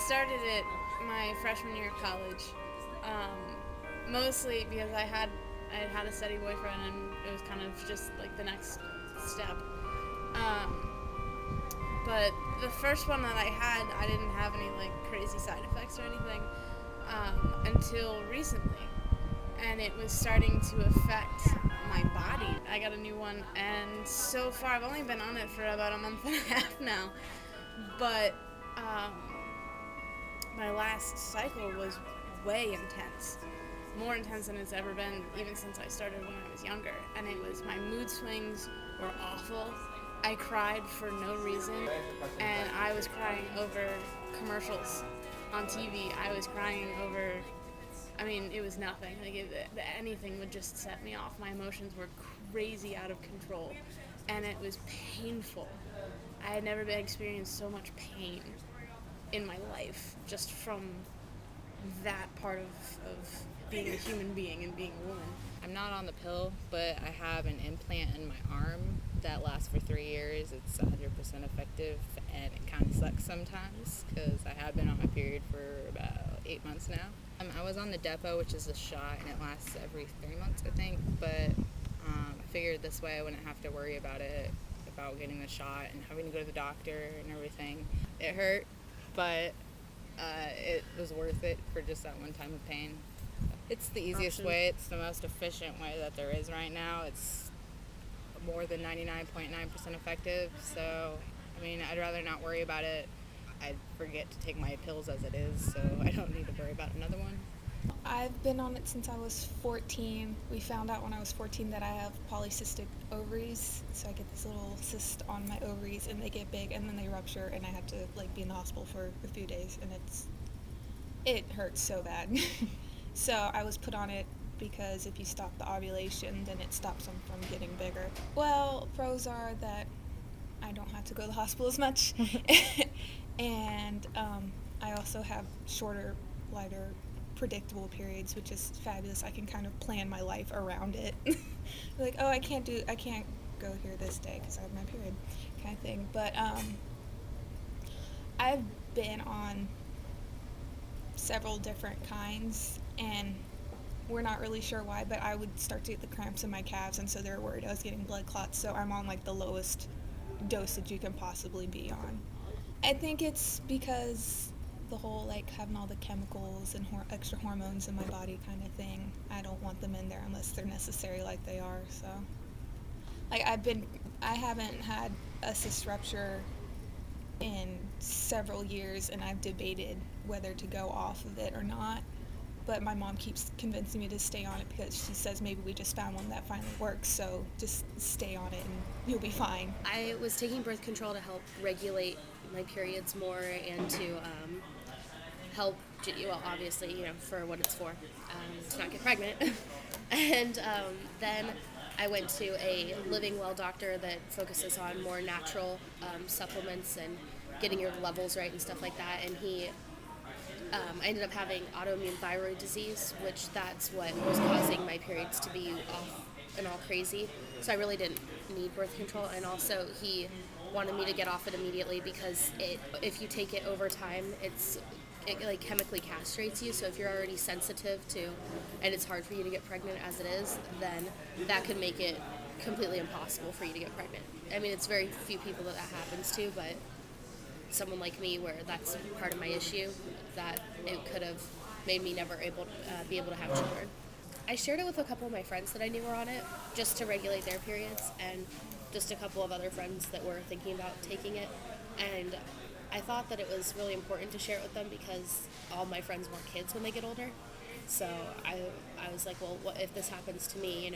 started it my freshman year of college, mostly because I had a steady boyfriend, and it was kind of just like the next step. Um, but the first one that I had, I didn't have any like crazy side effects or anything until recently, and it was starting to affect my body. I got a new one, and so far I've only been on it for about a month and a half now, but um, my last cycle was way intense. More intense than it's ever been, even since I started when I was younger. And it was, my mood swings were awful. I cried for no reason, and I was crying over commercials on TV. I was crying over, I mean, it was nothing. Like, anything would just set me off. My emotions were crazy out of control, and it was painful. I had never been experienced so much pain in my life just from that part of being a human being and being a woman. I'm not on the pill, but I have an implant in my arm that lasts for 3 years. It's 100% effective, and it kind of sucks sometimes because I have been on my period for about 8 months now. I was on the Depo, which is a shot, and it lasts every 3 months, I think, but I figured this way I wouldn't have to worry about getting the shot and having to go to the doctor and everything. It hurt, but it was worth it for just that one time of pain. It's the easiest way. It's the most efficient way that there is right now. It's more than 99.9% effective. So, I mean, I'd rather not worry about it. I'd forget to take my pills as it is, so I don't need to worry about another one. I've been on it since I was 14. We found out when I was 14 that I have polycystic ovaries, so I get this little cyst on my ovaries, and they get big, and then they rupture, and I have to be in the hospital for a few days, and it hurts so bad. So I was put on it because if you stop the ovulation, then it stops them from getting bigger. Well, pros are that I don't have to go to the hospital as much, and I also have shorter, lighter, predictable periods, which is fabulous. I can kind of plan my life around it. Like, oh, I can't go here this day because I have my period, kind of thing. But I've been on several different kinds, and we're not really sure why, but I would start to get the cramps in my calves, and so they were worried I was getting blood clots, so I'm on the lowest dosage you can possibly be on. I think it's because the whole having all the chemicals and extra hormones in my body kind of thing. I don't want them in there unless they're necessary like they are. So I haven't had a cyst rupture in several years, and I've debated whether to go off of it or not, but my mom keeps convincing me to stay on it because she says maybe we just found one that finally works, so just stay on it and you'll be fine. I was taking birth control to help regulate my periods more and to help, well, obviously, for what it's for, to not get pregnant. And then I went to a Living Well doctor that focuses on more natural supplements and getting your levels right and stuff like that. And I ended up having autoimmune thyroid disease, which that's what was causing my periods to be off and all crazy. So I really didn't need birth control. And also he wanted me to get off it immediately because if you take it over time, it chemically castrates you. So if you're already sensitive to, and it's hard for you to get pregnant as it is, then that could make it completely impossible for you to get pregnant. I mean, it's very few people that happens to, but someone like me where that's part of my issue, that it could have made me never be able to have children. I shared it with a couple of my friends that I knew were on it just to regulate their periods, and just a couple of other friends that were thinking about taking it. And I thought that it was really important to share it with them because all my friends want kids when they get older. So I was like, well, what if this happens to me,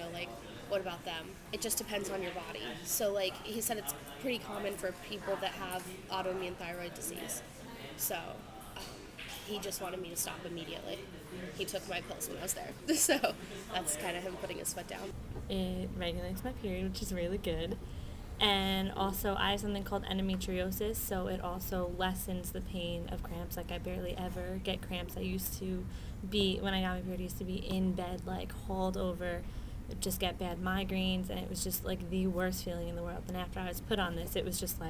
what about them? It just depends on your body. So he said it's pretty common for people that have autoimmune thyroid disease. So he just wanted me to stop immediately. He took my pills when I was there. So that's kind of him putting his foot down. It regulates my period, which is really good. And also I have something called endometriosis, so it also lessens the pain of cramps. I barely ever get cramps. I used to be, when I got my period, I used to be in bed, hauled over, just get bad migraines, and it was just the worst feeling in the world. And after I was put on this, it was just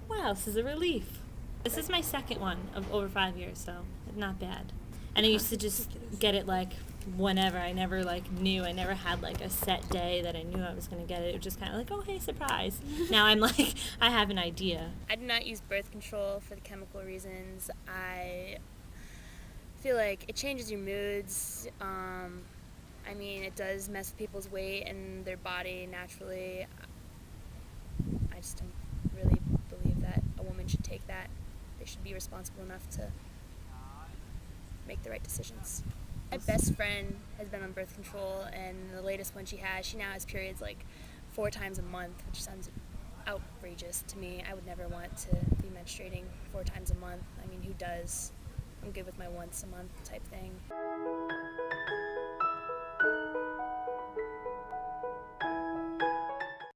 wow, this is a relief. This is my second one of over 5 years, so not bad. And I used to just get it like whenever. I never like knew. I never had like a set day that I knew I was going to get it. It was just kind of like, oh, hey, surprise. Now I'm like, I have an idea. I do not use birth control for the chemical reasons. I feel like it changes your moods. I mean, it does mess with people's weight and their body naturally. I just don't really believe that a woman should take that. They should be responsible enough to make the right decisions. My best friend has been on birth control, and the latest one she now has periods like 4 times a month, which sounds outrageous to me. I would never want to be menstruating 4 times a month. I mean, who does? I'm good with my once a month type thing.